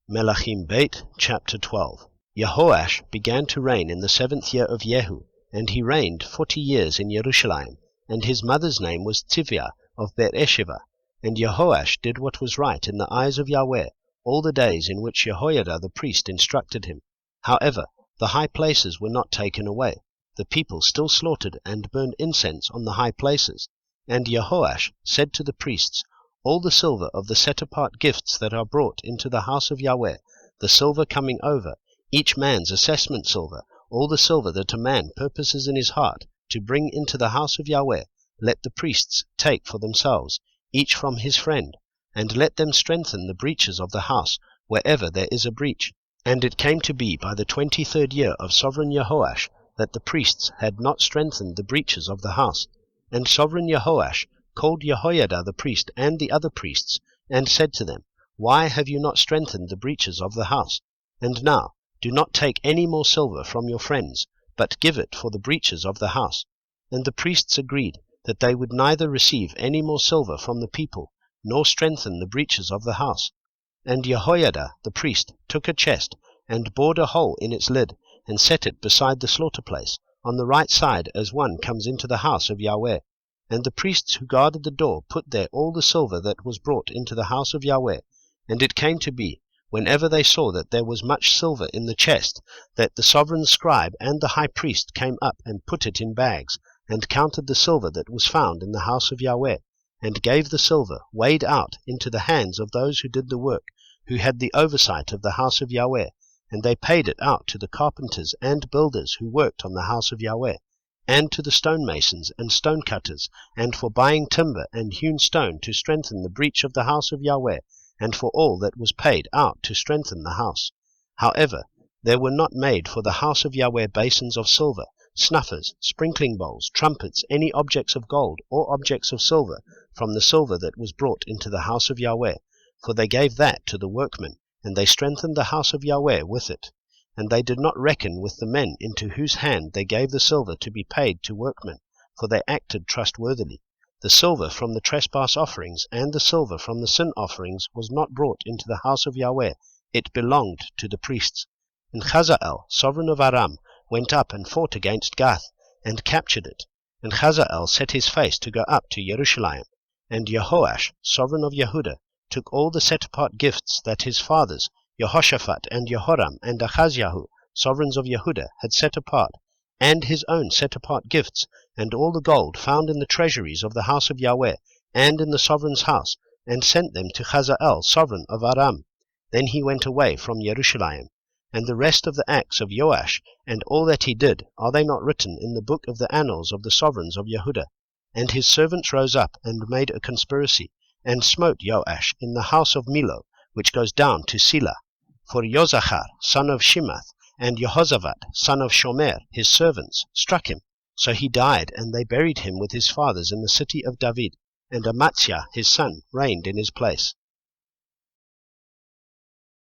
Melaख़im Brit, chapter 12. Jehoash began to reign in the 7th year of Jehu, and he reigned 40 years in Jerusalem, and his mother's name was Tivia of Beersheba. And Jehoash did what was right in the eyes of Yahweh all the days in which Jehoiada the priest instructed him. However, the high places were not taken away. The people still slaughtered and burned incense on the high places. And Jehoash said to the priests, all the silver of the set-apart gifts that are brought into the house of Yahweh, the silver coming over, each man's assessment silver, all the silver that a man purposes in his heart to bring into the house of Yahweh, let the priests take for themselves, each from his friend, and let them strengthen the breaches of the house, wherever there is a breach. And it came to be by the 23rd year of sovereign Jehoash, that the priests had not strengthened the breaches of the house. And sovereign Jehoash called Jehoiada the priest and the other priests, and said to them, why have you not strengthened the breaches of the house? And now, do not take any more silver from your friends, but give it for the breaches of the house. And the priests agreed that they would neither receive any more silver from the people, nor strengthen the breaches of the house. And Jehoiada the priest took a chest, and bored a hole in its lid, and set it beside the slaughter place, on the right side as one comes into the house of Yahweh. And the priests who guarded the door put there all the silver that was brought into the house of Yahweh. And it came to be, whenever they saw that there was much silver in the chest, that the sovereign scribe and the high priest came up and put it in bags, and counted the silver that was found in the house of Yahweh, and gave the silver, weighed out, into the hands of those who did the work, who had the oversight of the house of Yahweh, and they paid it out to the carpenters and builders who worked on the house of Yahweh, and to the stonemasons and stonecutters, and for buying timber and hewn stone to strengthen the breach of the house of Yahweh, and for all that was paid out to strengthen the house. However, there were not made for the house of Yahweh basins of silver, snuffers, sprinkling bowls, trumpets, any objects of gold or objects of silver, from the silver that was brought into the house of Yahweh, for they gave that to the workmen, and they strengthened the house of Yahweh with it. And they did not reckon with the men into whose hand they gave the silver to be paid to workmen, for they acted trustworthily. The silver from the trespass offerings and the silver from the sin offerings was not brought into the house of Yahweh, it belonged to the priests. And Hazael, sovereign of Aram, went up and fought against Gath, and captured it. And Hazael set his face to go up to Jerusalem. And Jehoash, sovereign of Yehudah, took all the set-apart gifts that his fathers, Jehoshaphat and Jehoram and Ahaziah, sovereigns of Yehudah, had set apart, and his own set-apart gifts, and all the gold found in the treasuries of the house of Yahweh, and in the sovereign's house, and sent them to Hazael, sovereign of Aram. Then he went away from Jerusalem. And the rest of the acts of Joash, and all that he did, are they not written in the book of the annals of the sovereigns of Yehudah? And his servants rose up and made a conspiracy, and smote Joash in the house of Milo, which goes down to Selah. For Jozachar, son of Shimath, and Jehozavat, son of Shomer, his servants, struck him. So he died, and they buried him with his fathers in the city of David, and Amaziah his son reigned in his place.